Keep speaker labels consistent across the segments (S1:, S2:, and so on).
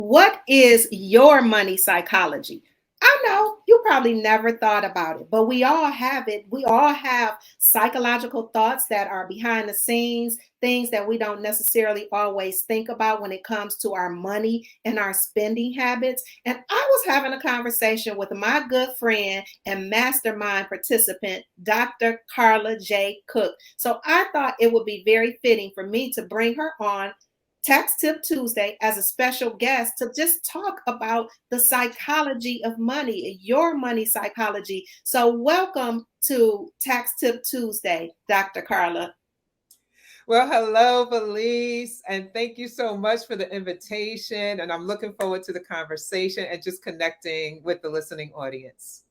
S1: What is your money psychology? I know you probably never thought about it, but we all have it. We all have psychological thoughts that are behind the scenes, things that we don't necessarily always think about when it comes to our money and our spending habits. And I was having a conversation with my good friend and mastermind participant, Dr. Carla J Cooke. So I thought it would be very fitting for me to bring her on Tax Tip Tuesday as a special guest to just talk about the psychology of money, your money psychology. So, welcome to Tax Tip Tuesday, Dr. Carla.
S2: Well, hello, Felice, and thank you so much for the invitation. And I'm looking forward to the conversation and just connecting with the listening audience.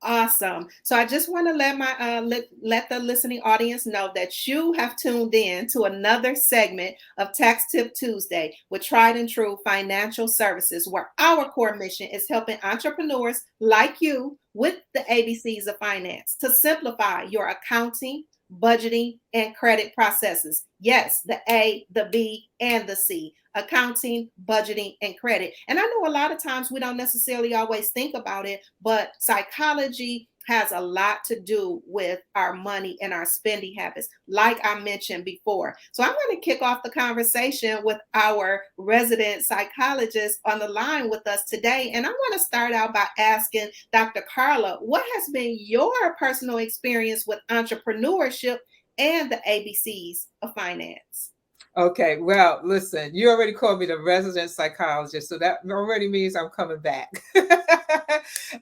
S1: Awesome. So I just want to let my let the listening audience know that you have tuned in to another segment of Tax Tip Tuesday with Tried and True Financial Services, where our core mission is helping entrepreneurs like you with the ABCs of finance to simplify your accounting, budgeting, and credit processes. Yes, the A, the B, and the C. Accounting, budgeting, and credit. And I know a lot of times we don't necessarily always think about it, but psychology has a lot to do with our money and our spending habits, like I mentioned before. So I'm going to kick off the conversation with our resident psychologist on the line with us today. And I want to start out by asking Dr. Carla, what has been your personal experience with entrepreneurship and the ABCs of finance?
S2: Okay, well, listen, you already called me the resident psychologist, so that already means I'm coming back.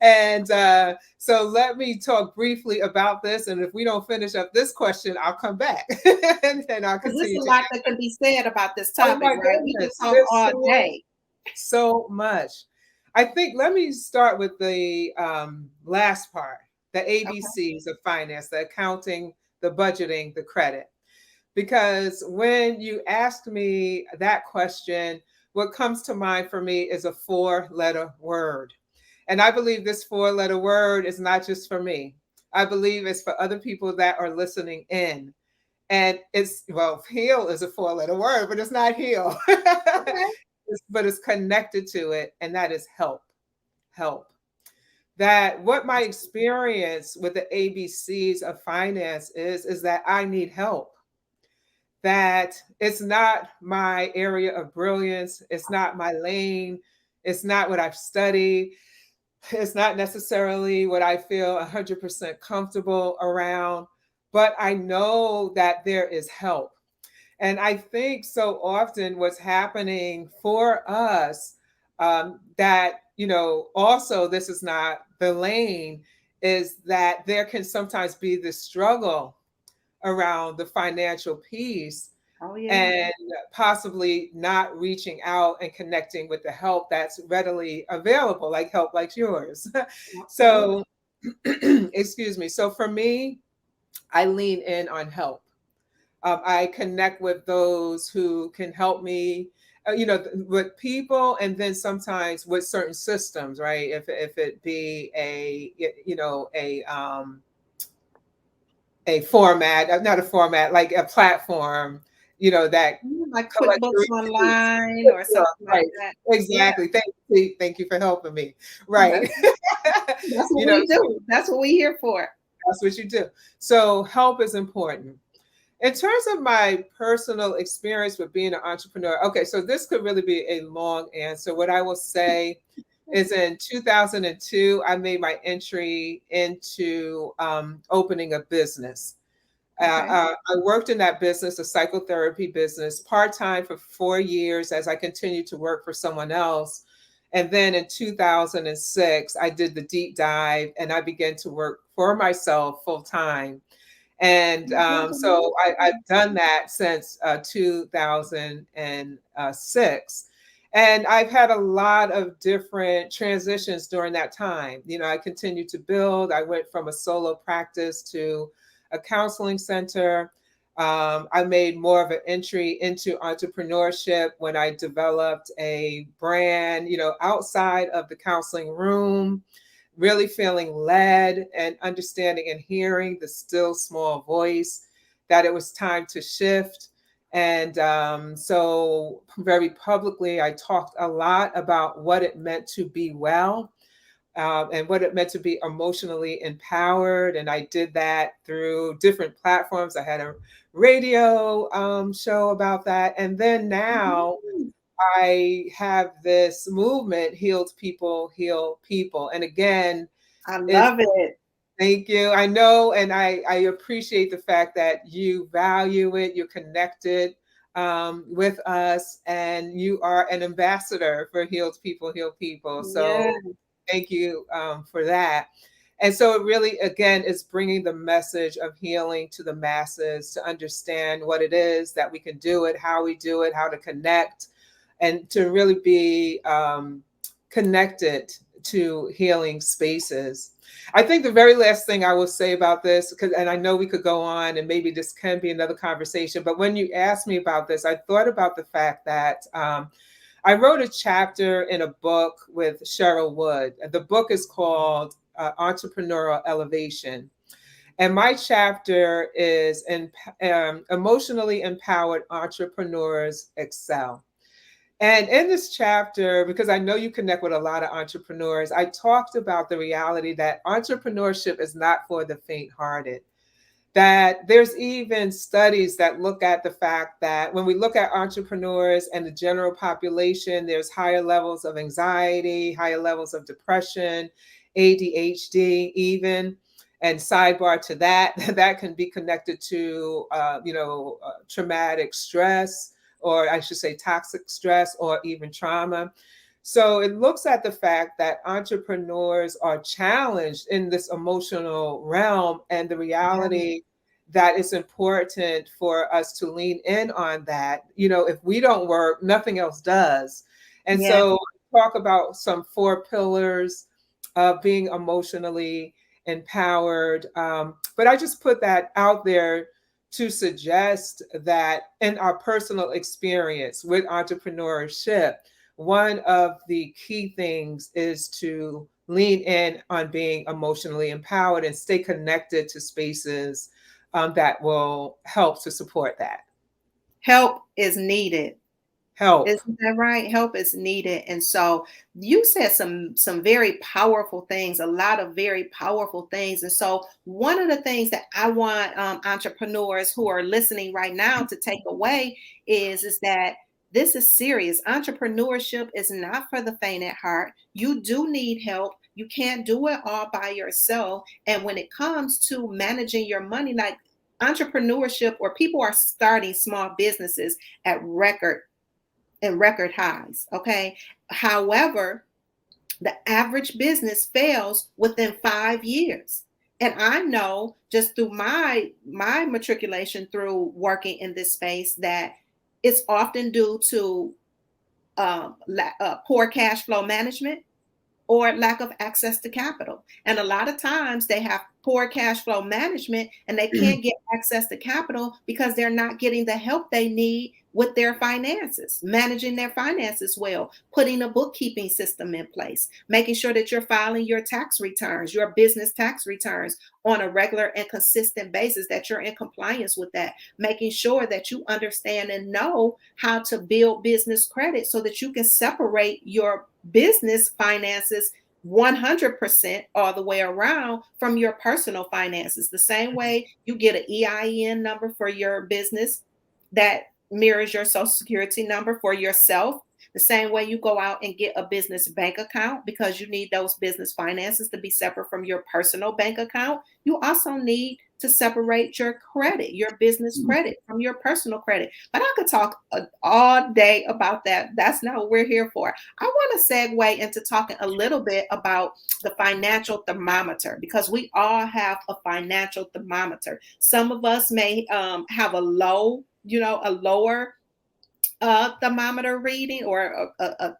S2: And so let me talk briefly about this. And if we don't finish up this question, I'll come back and then I'll
S1: Because there's
S2: continue
S1: a
S2: to
S1: lot that
S2: answer.
S1: can be said about this
S2: Oh
S1: topic,
S2: my
S1: right? We could
S2: goodness,
S1: talk
S2: there's
S1: all day.
S2: so much. I think let me start with the last part, the
S1: Okay.
S2: ABCs of finance, the accounting, the budgeting, the credit. Because when you ask me that question, what comes to mind for me is a four-letter word. And I believe this four-letter word is not just for me. I believe it's for other people that are listening in. And it's, well, heal is a four-letter word, but it's not heal.
S1: Okay.
S2: But it's connected to it, and that is help. Help. That what my experience with the ABCs of finance is that I need help, that it's not my area of brilliance, it's not my lane, it's not what I've studied, it's not necessarily what I feel 100% comfortable around, but I know that there is help. And I think so often what's happening for us, that, also this is not the lane, is that there can sometimes be this struggle around the financial piece
S1: Oh, yeah.
S2: and possibly not reaching out and connecting with the help that's readily available, like help like yours.
S1: Absolutely.
S2: So, excuse me. So for me, I lean in on help. I connect with those who can help me, with people, and then sometimes with certain systems, right? If it be a format, not a format, like a platform, that
S1: Like
S2: collects
S1: QuickBooks
S2: receipts.
S1: Online or something like
S2: Right.
S1: that. Yeah.
S2: Exactly. Thank you for helping me. Right.
S1: That's, that's what
S2: you know,
S1: we do. That's what we're here for.
S2: that's what you do. So help is important. In terms of my personal experience with being an entrepreneur, okay, so this could really be a long answer. What I will say is in 2002, I made my entry into opening a business.
S1: Okay.
S2: I worked in that business, a psychotherapy business, part time for 4 years as I continued to work for someone else. And then in 2006, I did the deep dive and I began to work for myself full time. And I've done that since 2006. And I've had a lot of different transitions during that time. I continued to build. I went from a solo practice to a counseling center. I made more of an entry into entrepreneurship when I developed a brand, outside of the counseling room, really feeling led and understanding and hearing the still small voice that it was time to shift. And so very publicly, I talked a lot about what it meant to be well, and what it meant to be emotionally empowered. And I did that through different platforms. I had a radio show about that. And then now
S1: Mhm.
S2: I have this movement, Healed People, Heal People. And again,
S1: I
S2: it,
S1: love it.
S2: thank you. I know, and I appreciate the fact that you value it, you're connected with us, and you are an ambassador for Healed People, Heal People.
S1: Yeah.
S2: So thank you for that. And so it really, again, is bringing the message of healing to the masses to understand what it is that we can do it, how we do it, how to connect, and to really be connected to healing spaces. I think the very last thing I will say about this, because, and I know we could go on and maybe this can be another conversation, but when you asked me about this, I thought about the fact that I wrote a chapter in a book with Cheryl Wood. The book is called Entrepreneurial Elevation. And my chapter is Emotionally Empowered Entrepreneurs Excel. And in this chapter, because I know you connect with a lot of entrepreneurs, I talked about the reality that entrepreneurship is not for the faint-hearted. That there's even studies that look at the fact that when we look at entrepreneurs and the general population, there's higher levels of anxiety, higher levels of depression, ADHD, even. And sidebar to that, that can be connected to, traumatic stress, or I should say toxic stress, or even trauma. So it looks at the fact that entrepreneurs are challenged in this emotional realm, and the
S1: Yeah.
S2: reality that it's important for us to lean in on that. You know, if we don't work, nothing else does. And
S1: Yeah.
S2: so talk about some four pillars of being emotionally empowered. But I just put that out there to suggest that in our personal experience with entrepreneurship, one of the key things is to lean in on being emotionally empowered and stay connected to spaces that will help to support that.
S1: Help is needed.
S2: Help.
S1: Isn't that right? Help is needed. And so you said some very powerful things, a lot of very powerful things. And so one of the things that I want entrepreneurs who are listening right now to take away is that this is serious. Entrepreneurship is not for the faint at heart. You do need help. You can't do it all by yourself. And when it comes to managing your money, like entrepreneurship or people are starting small businesses at record highs. Okay. However, the average business fails within 5 years. And I know just through my matriculation through working in this space that it's often due to poor cash flow management or lack of access to capital. And a lot of times they have poor cash flow management and they can't get access to capital because they're not getting the help they need with their finances, managing their finances well, putting a bookkeeping system in place, making sure that you're filing your tax returns, your business tax returns on a regular and consistent basis, that you're in compliance with that, making sure that you understand and know how to build business credit so that you can separate your business finances 100% all the way around from your personal finances. The same way you get an EIN number for your business that mirrors your social security number for yourself. The same way you go out and get a business bank account because you need those business finances to be separate from your personal bank account. You also need to separate your credit, your business credit from your personal credit. But I could talk all day about that. That's not what we're here for. I want to segue into talking a little bit about the financial thermometer because we all have a financial thermometer. Some of us may have a lower thermometer reading or a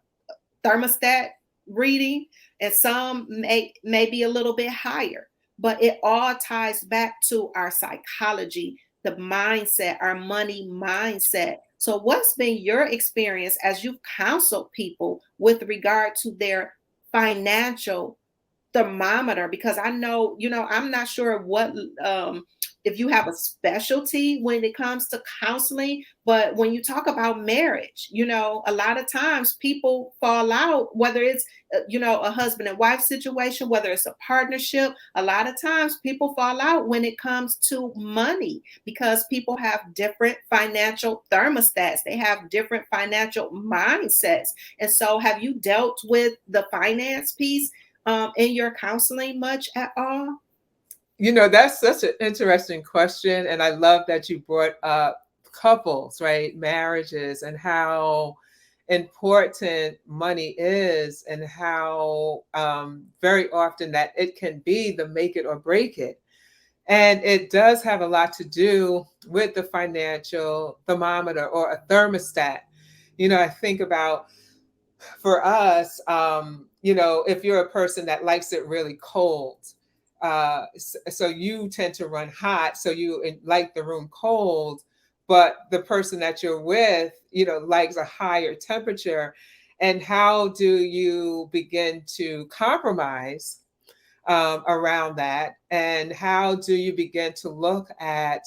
S1: thermostat reading, and some may be a little bit higher. But it all ties back to our psychology, the mindset, our money mindset. So, what's been your experience as you've counseled people with regard to their financial thermometer? Because I know, I'm not sure what if you have a specialty when it comes to counseling. But when you talk about marriage, a lot of times people fall out, whether it's a husband and wife situation, whether it's a partnership. A lot of times people fall out when it comes to money because people have different financial thermostats. They have different financial mindsets. And so have you dealt with the finance piece in your counseling much at all?
S2: That's such an interesting question. And I love that you brought up couples, right? Marriages, and how important money is, and how very often that it can be the make it or break it. And it does have a lot to do with the financial thermometer or a thermostat. I think about, for us, if you're a person that likes it really cold, so you tend to run hot, so you like the room cold, but the person that you're with, likes a higher temperature. And how do you begin to compromise around that? And how do you begin to look at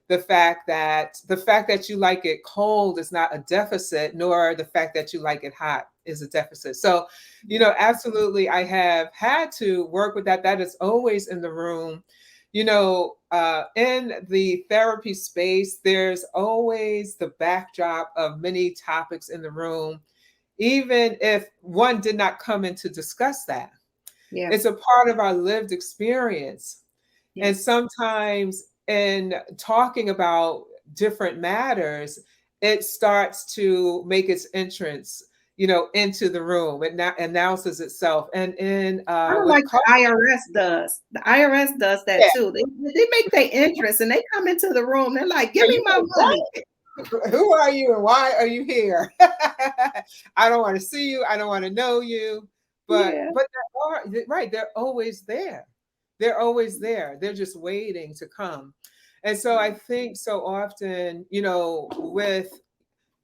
S2: the fact that you like it cold is not a deficit, nor the fact that you like it hot is a deficit? So, absolutely, I have had to work with that. That is always in the room. In the therapy space, there's always the backdrop of many topics in the room, even if one did not come in to discuss that.
S1: Yeah.
S2: It's a part of our lived experience.
S1: Yeah.
S2: And sometimes in talking about different matters, it starts to make its entrance, into the room. It announces itself. And in
S1: Kind of
S2: with
S1: like the IRS does. The IRS does that
S2: yeah,
S1: too. They make their entrance and they come into the room. They're like, "Give
S2: are
S1: me
S2: you
S1: my
S2: what?
S1: money."
S2: Who are you and why are you here? I don't want to see you. I don't want to know you. But
S1: Yeah.
S2: right, they're always there. They're always there. They're just waiting to come. And so I think so often, with,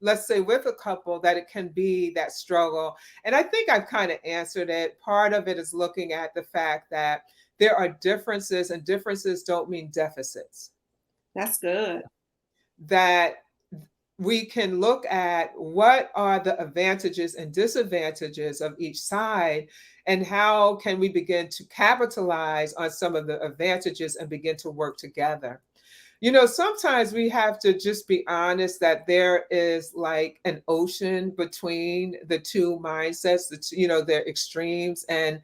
S2: let's say, with a couple, that it can be that struggle. And I think I've kind of answered it. Part of it is looking at the fact that there are differences, and differences don't mean deficits.
S1: That's good.
S2: That we can look at what are the advantages and disadvantages of each side, and how can we begin to capitalize on some of the advantages and begin to work together. Sometimes we have to just be honest that there is like an ocean between the two mindsets, their extremes. And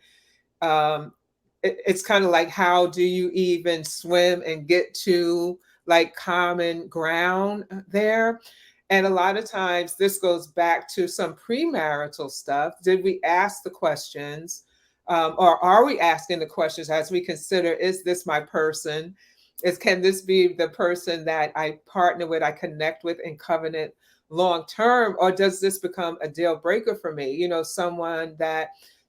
S2: it's kind of like, how do you even swim and get to like common ground there? And a lot of times this goes back to some premarital stuff. Did we ask the questions, or are we asking the questions as we consider, is this my person? Can this be the person that I partner with, I connect with in covenant long term? Or does this become a deal breaker for me? Someone that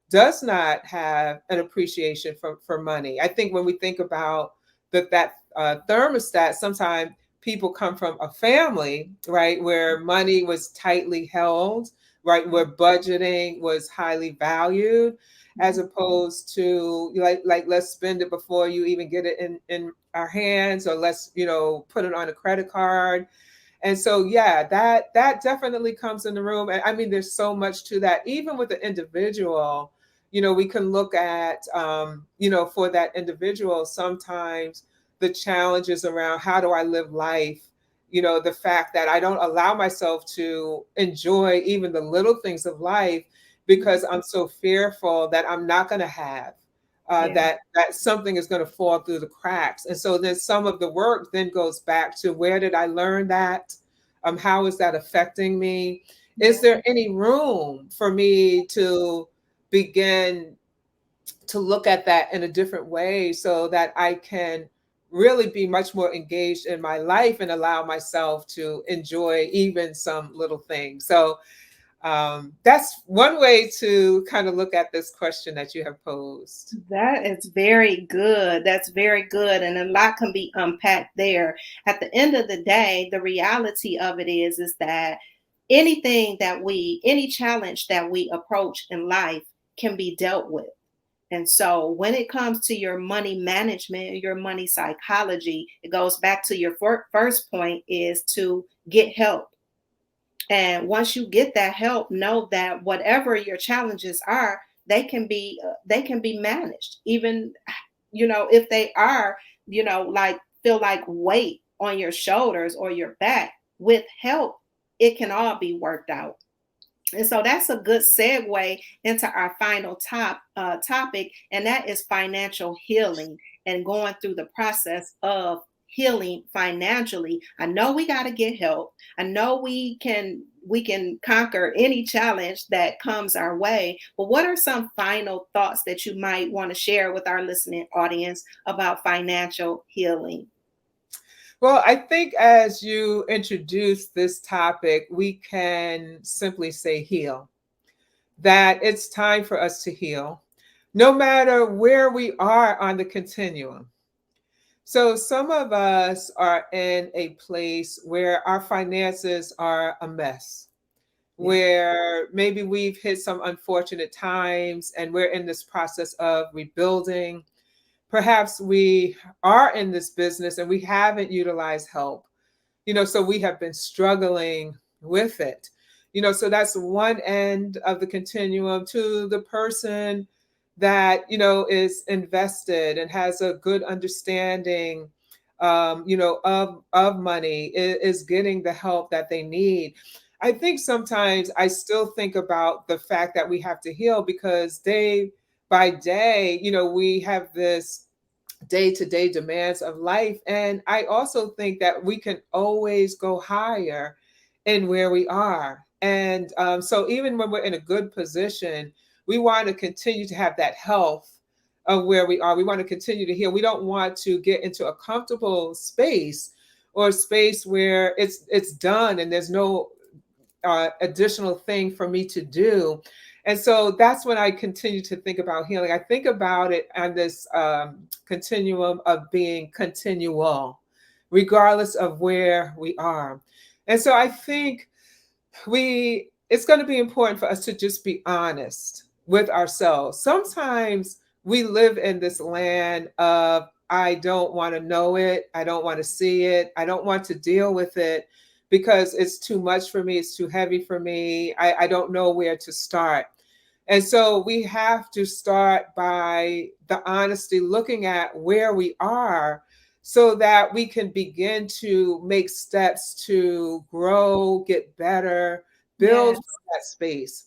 S2: does not have an appreciation for money. I think when we think about that thermostat, sometimes people come from a family, right, where money was tightly held, right, where budgeting was highly valued, as opposed to like let's spend it before you even get it in our hands, or let's put it on a credit card. And so, yeah, that definitely comes in the room. And I mean, there's so much to that. Even with the individual, we can look at, for that individual, sometimes the challenges around, how do I live life? The fact that I don't allow myself to enjoy even the little things of life, because I'm so fearful that I'm not going to have,
S1: Yeah.
S2: that something is going to fall through the cracks. And so then some of the work then goes back to, where did I learn that? How is that affecting me? Is there any room for me to begin to look at that in a different way, so that I can really be much more engaged in my life and allow myself to enjoy even some little things? So that's one way to kind of look at this question that you have posed.
S1: That is very good. That's very good. And a lot can be unpacked there. At the end of the day, the reality of it is that any challenge that we approach in life can be dealt with. And so when it comes to your money management, your money psychology, it goes back to your first point is to get help. And once you get that help, know that whatever your challenges are, they can be managed. Even if they are, like feel like weight on your shoulders or your back, with help, it can all be worked out. And so that's a good segue into our final topic, and that is financial healing and going through the process of healing financially. I know we got to get help. I know we can conquer any challenge that comes our way. But what are some final thoughts that you might want to share with our listening audience about financial healing?
S2: Well, I think as you introduce this topic, we can simply say heal, that it's time for us to heal, no matter where we are on the continuum. So, some of us are in a place where our finances are a mess,
S1: Yeah.
S2: where maybe we've hit some unfortunate times and we're in this process of rebuilding. Perhaps we are in this business and we haven't utilized help, so we have been struggling with it. So that's one end of the continuum to the person that, is invested and has a good understanding, of money, is getting the help that they need. I think sometimes I still think about the fact that we have to heal because day by day, we have this day-to-day demands of life. And I also think that we can always go higher in where we are. And so even when we're in a good position, we want to continue to have that health of where we are. We want to continue to heal. We don't want to get into a comfortable space or a space where it's done and there's no additional thing for me to do. And so that's when I continue to think about healing. I think about it on this continuum of being continual, regardless of where we are. And so I think it's going to be important for us to just be honest with ourselves. Sometimes we live in this land of, I don't want to know it. I don't want to see it. I don't want to deal with it because it's too much for me. It's too heavy for me. I don't know where to start. And so we have to start by the honesty, looking at where we are so that we can begin to make steps to grow, get better, build
S1: Yes.
S2: from that space.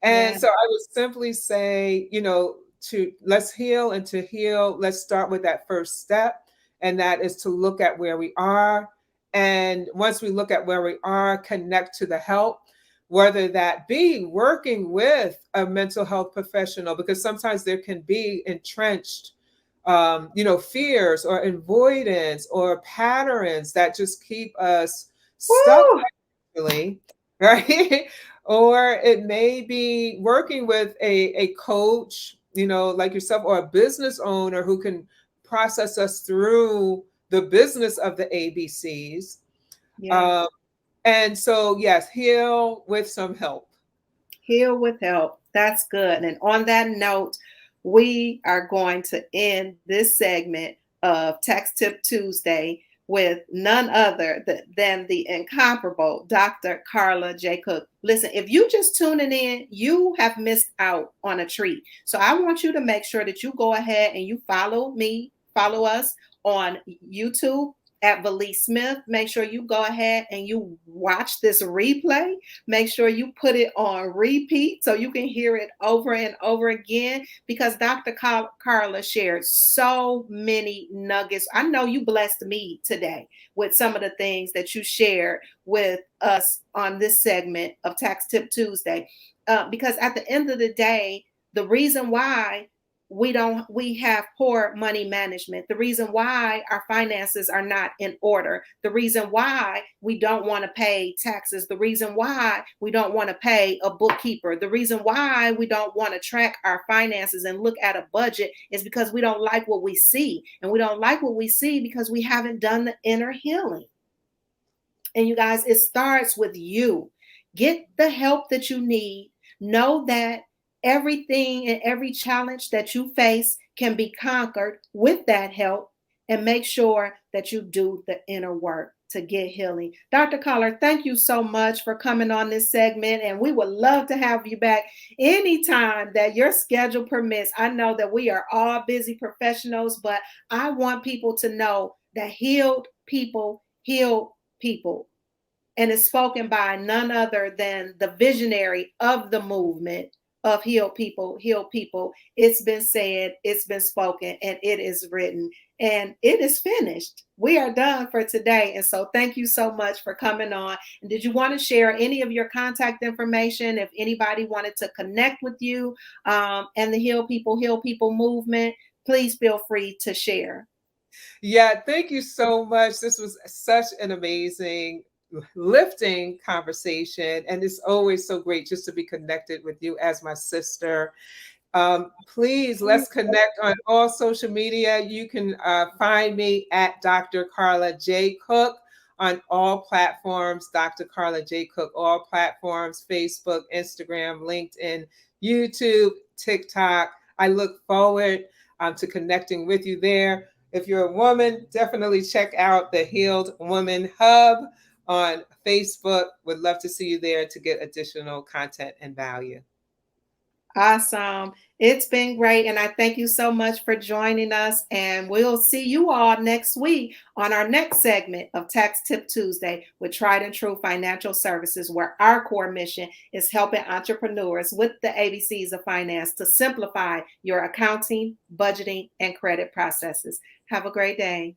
S2: And
S1: Yeah.
S2: so I would simply say, to let's heal, and to heal, let's start with that first step. And that is to look at where we are. And once we look at where we are, connect to the help, whether that be working with a mental health professional, because sometimes there can be entrenched, fears or avoidance or patterns that just keep us stuck,
S1: Woo!
S2: actually, right? Or it may be working with a coach, like yourself, or a business owner who can process us through the business of the ABCs.
S1: Yes.
S2: Um, and so, yes, heal with some help.
S1: Heal with help. That's good. And on that note, we are going to end this segment of Tax Tip Tuesday with none other than the incomparable Dr. Carla J Cooke. Listen, if you just tuning in, you have missed out on a treat. So I want you to make sure that you go ahead and you follow us on YouTube at Valise Smith. Make sure you go ahead and you watch this replay. Make sure you put it on repeat so you can hear it over and over again, because Dr. Carla shared so many nuggets. I know you blessed me today with some of the things that you shared with us on this segment of Tax Tip Tuesday. Because at the end of the day, the reason why we have poor money management, the reason why our finances are not in order, the reason why we don't want to pay taxes, the reason why we don't want to pay a bookkeeper, the reason why we don't want to track our finances and look at a budget is because we don't like what we see. And we don't like what we see because we haven't done the inner healing. And you guys, it starts with you. Get the help that you need. Know that everything and every challenge that you face can be conquered with that help, and make sure that you do the inner work to get healing. Dr. Collar, thank you so much for coming on this segment, and we would love to have you back anytime that your schedule permits. I know that we are all busy professionals, but I want people to know that healed people heal people. And it's spoken by none other than the visionary of the movement of heal people, heal people. It's been said, it's been spoken, and it is written, and it is finished. We are done for today. And so thank you so much for coming on. And did you want to share any of your contact information if anybody wanted to connect with you and the Heal People movement? Please feel free to share.
S2: Yeah, thank you so much. This was such an amazing, lifting conversation. And it's always so great just to be connected with you as my sister. Please, let's connect on all social media. You can find me at Dr. Carla J Cooke on all platforms. Dr. Carla J Cooke, all platforms: Facebook, Instagram, LinkedIn, YouTube, TikTok. I look forward to connecting with you there. If you're a woman, definitely check out the Healed Woman Hub on Facebook. Would love to see you there to get additional content and value.
S1: Awesome. It's been great. And I thank you so much for joining us. And we'll see you all next week on our next segment of Tax Tip Tuesday with Tried and True Financial Services, where our core mission is helping entrepreneurs with the ABCs of finance to simplify your accounting, budgeting, and credit processes. Have a great day.